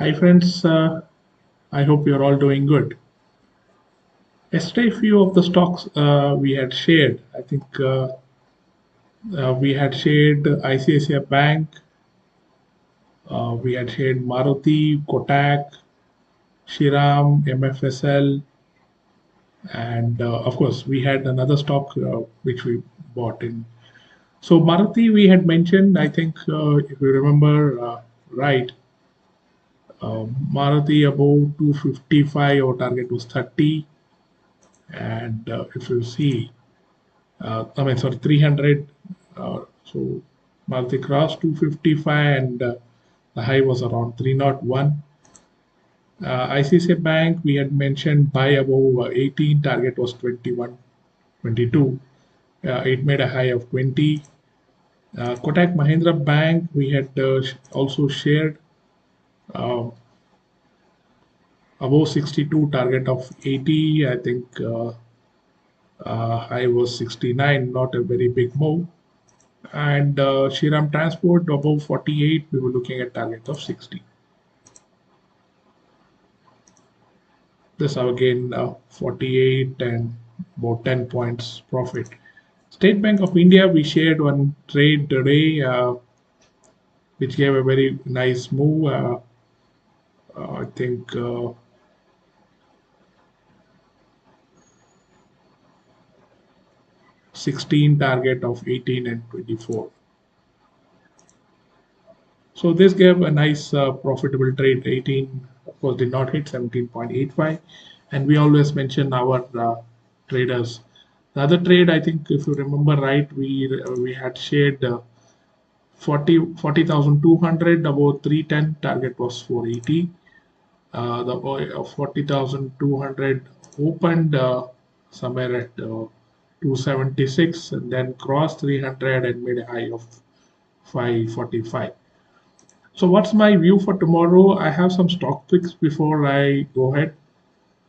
Hi friends, I hope you're all doing good. Yesterday, few of the stocks we had shared. I think we had shared ICICI Bank, we had shared Maruti, Kotak, Shriram, MFSL, and of course we had another stock which we bought in. So Maruti we had mentioned. I think if you remember right, Maruti above 255, our target was 30, and if you see. I mean, sorry, 300. So Maruti crossed 255 and the high was around 301. ICICI Bank, we had mentioned buy above 18, target was 21, 22. It made a high of 20. Kotak Mahindra Bank, we had also shared uh, above 62, target of 80. I think high was 69, not a very big move. And Shriram Transport above 48, we were looking at target of 60. This again 48 and about 10 points profit. State Bank of India, we shared one trade today, which gave a very nice move. I think 16, target of 18 and 24. So this gave a nice profitable trade. 18, of course, did not hit 17.85. And we always mention our traders. The other trade, I think, if you remember right, we had shared 40,200 about 310. Target was 480. The 40,200 opened somewhere at 276 and then crossed 300 and made a high of 545. So what's my view for tomorrow? I have some stock picks before I go ahead.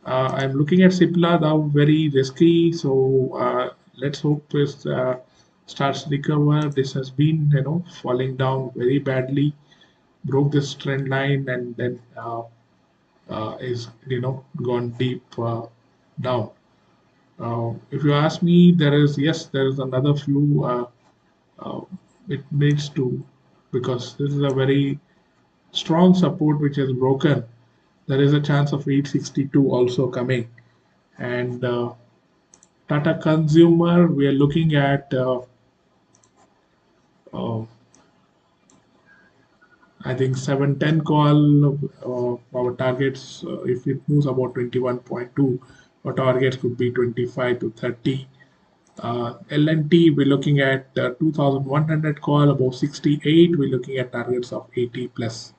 I'm looking at Cipla now, very risky. So let's hope this starts recover. This has been, falling down very badly. Broke this trend line and then is, gone deep down. If you ask me, there is another few. Uh, it needs to, because this is a very strong support which has broken. There is a chance of 862 also coming. And Tata Consumer, we are looking at, uh, I think 710 call. Our targets, if it moves about 21.2, our targets could be 25 to 30. LNT, we're looking at 2100 call, about 68. We're looking at targets of 80 plus.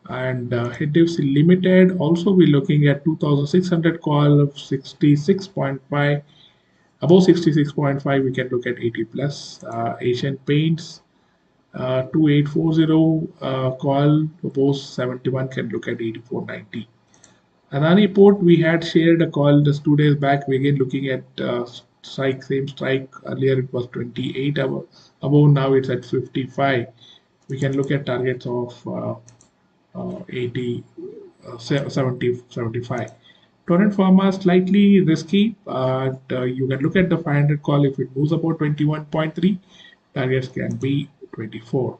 And HDFC Limited, also we're looking at 2600 call of 66.5. Above 66.5, we can look at 80 plus. Asian Paints, 2840 call, above 71 can look at 84.90. Adani Port, we had shared a call just 2 days back. We're again looking at strike, same strike. Earlier it was 28 above, now it's at 55. We can look at targets of 80, 70, 75. Torrent Pharma slightly risky, but you can look at the 500 call. If it moves about 21.3, targets can be 24.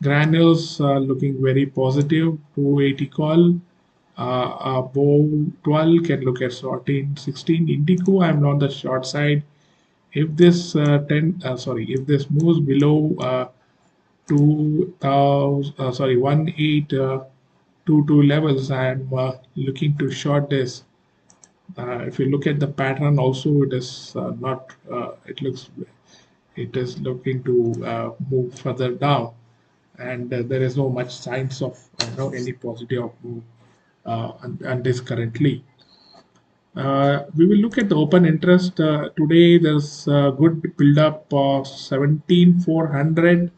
Granules looking very positive, 280 call. Above 12 can look at 14, 16. Indigo, I'm on the short side. If this if this moves below 2000, 1822 levels, I'm looking to short this. If you look at the pattern, also it is not. It is looking to move further down, and there is no much signs of any positive move and this currently. We will look at the open interest. Today there's a good build up of 17,400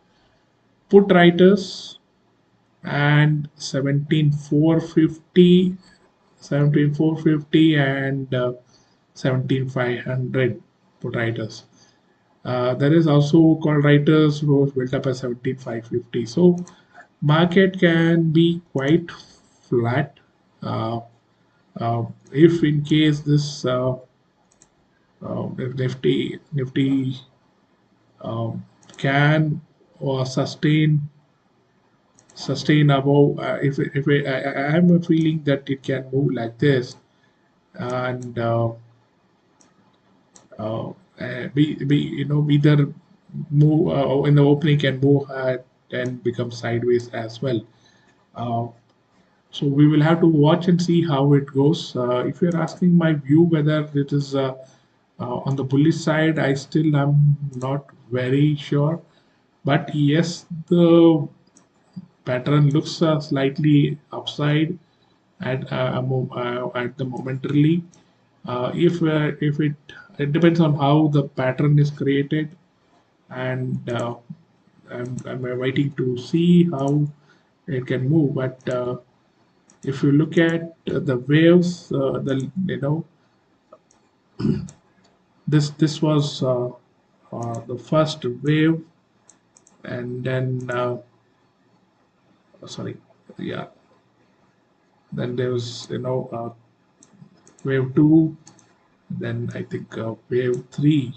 put writers and 17,450, 17,450 and 17,500 put writers. There is also call writers who built up at 17,550. So market can be quite flat. Uh, if in case this if Nifty um, can or sustain above, I am a feeling that it can move like this, and be either move in the opening, can move ahead and become sideways as well. Uh, so we will have to watch and see how it goes. If you're asking my view whether it is on the bullish side, I still am not very sure. But yes, the pattern looks slightly upside at the momentarily. If it depends on how the pattern is created, and I'm waiting to see how it can move. But if you look at the waves, the this was the first wave, and then sorry, yeah, then there was wave two, then I think wave three,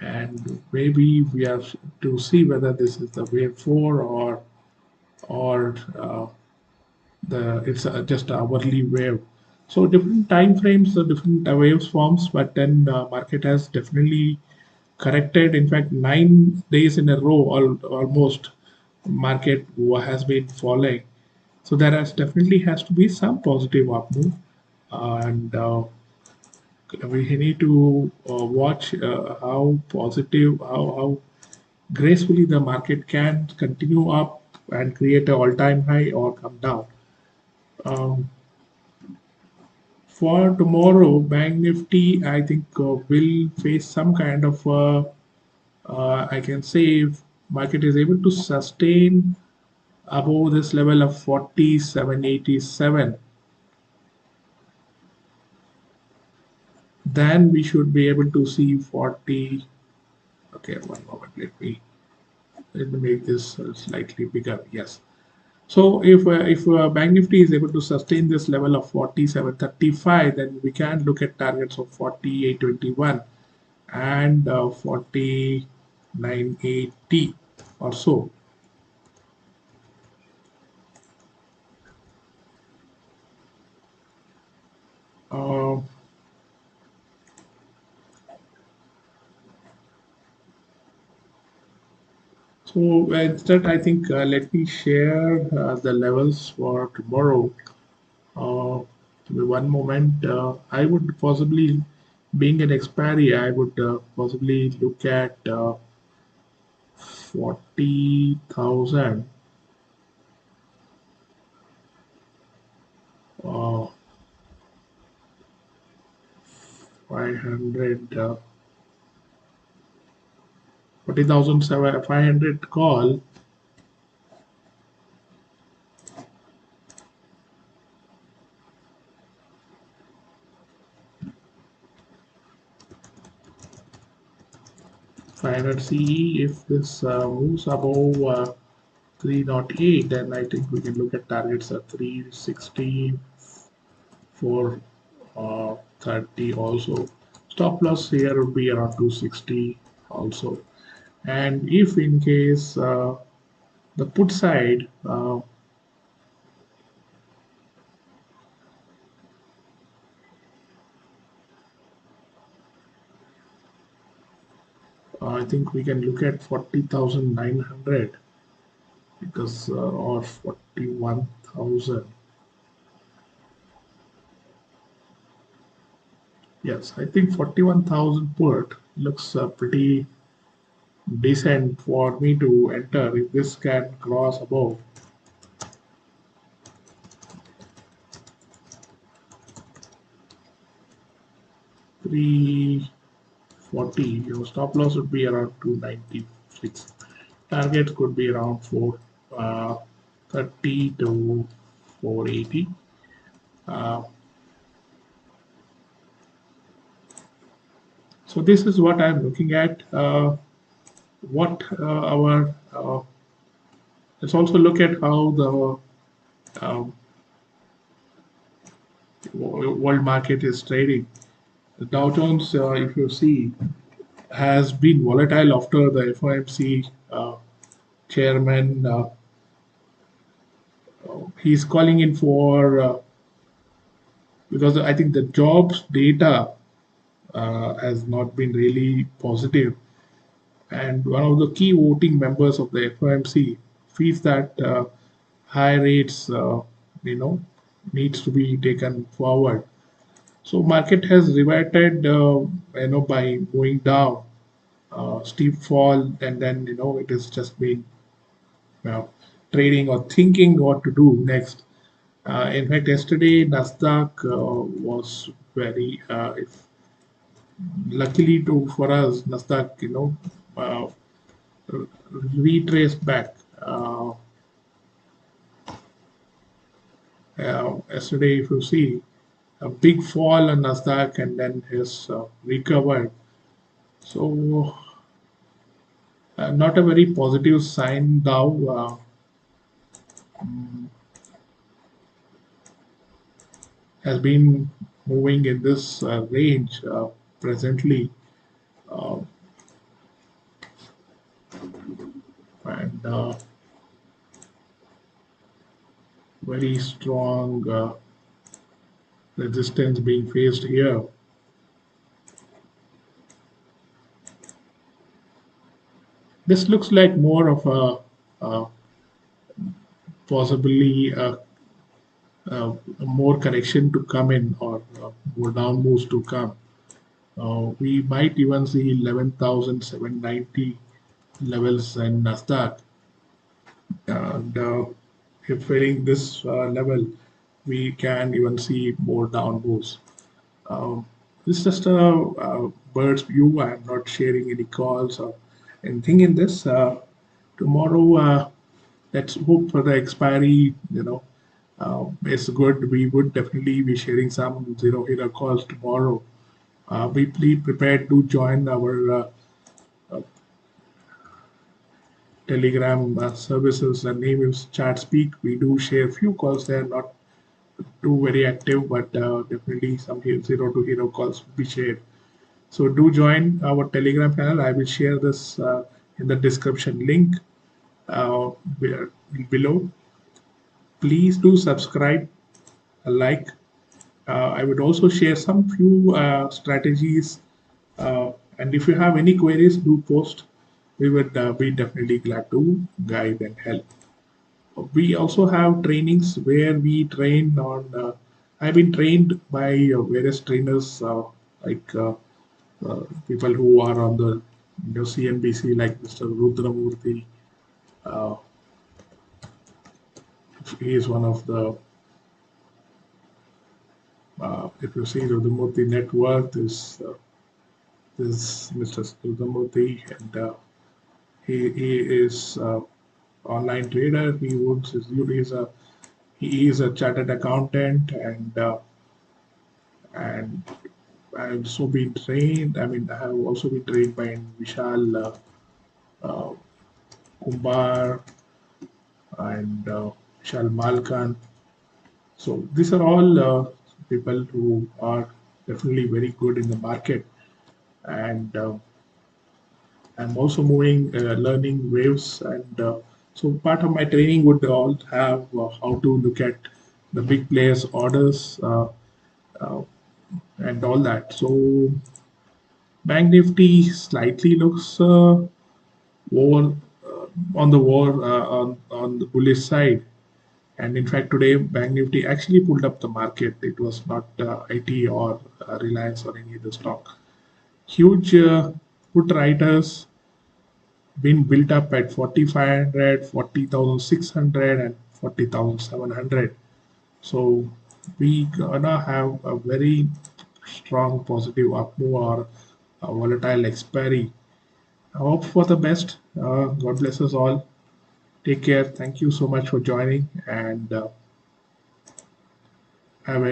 and maybe we have to see whether this is the wave four, or the it's just a hourly wave. So different time frames, the different waves forms, but then market has definitely corrected. In fact, 9 days in a row, almost, market has been falling. So there has definitely has to be some positive up move, and we need to watch how positive, how gracefully the market can continue up and create an all-time high or come down. Um, for tomorrow, Bank Nifty, I think will face some kind of, I can say, if market is able to sustain above this level of 4787, then we should be able to see 40. Okay, one moment, let me make this slightly bigger. Yes. So if Bank Nifty is able to sustain this level of 4735, then we can look at targets of 4821 and 4980 or so. Uh, so instead, I think let me share the levels for tomorrow. Give me one moment. I would possibly, being an expiry, I would possibly look at 40,000. 500, 40,500 call. Five hundred CE. If this moves above 308, then I think we can look at targets at 360, 430 also. Stop loss here would be around 260 also. And if in case the put side, I think we can look at 40,900, because or 41,000. Yes, I think 41,000 put looks pretty decent for me to enter if this can cross above 340. Your stop loss would be around 296. Target could be around 430 to 480. Uh, so this is what I'm looking at. What our Let's also look at how the um, world market is trading. The Dow Jones, if you see, has been volatile after the FOMC chairman. He's calling in for because I think the jobs data has not been really positive, and one of the key voting members of the FOMC feels that high rates, needs to be taken forward. So market has reverted, by going down, steep fall, and then it has just been uh, trading or thinking what to do next. In fact, yesterday Nasdaq was very, if luckily to for us, Nasdaq, uh, retraced back. Yesterday, if you see a big fall on Nasdaq and then has recovered. So, not a very positive sign now. Has been moving in this range presently, uh, and very strong resistance being faced here. This looks like more of a possibly more correction to come in, or more down moves to come. We might even see 11,790 levels in Nasdaq, and if hitting this level, we can even see more down moves. This is just a bird's view. I'm not sharing any calls or anything in this. Tomorrow, let's hope for the expiry. Is good. We would definitely be sharing some zero hitter calls tomorrow. Be please prepared to join our Telegram services. The name is Chat Speak. We do share few calls there, not too very active, but definitely some zero to hero calls will be shared. So do join our Telegram channel. I will share this in the description link uh, below. Please do subscribe, like. I would also share some few strategies, and if you have any queries, do post. We would be definitely glad to guide and help. We also have trainings where we train on. I've been trained by various trainers, like people who are on the CNBC, like Mr. Rudramurthy. Uh, he is one of the. If you see Rudramurthy net worth is Mr. Rudramurthy, and he is online trader. He is a chartered accountant, and I've also been trained. I mean, I have also been trained by Vishal uh, Kumbar and Vishal Malkan. So these are all people who are definitely very good in the market, and I'm also moving, learning waves, and so part of my training would all have how to look at the big players' orders uh, and all that. So Bank Nifty slightly looks over on the war on the bullish side, and in fact today Bank Nifty actually pulled up the market. It was not IT or Reliance or any other stock. Huge put writers been built up at 4,500, 40,600, and 40,700. So we gonna have a very strong positive up move or a volatile expiry. I hope for the best. God bless us all. Take care. Thank you so much for joining, and have a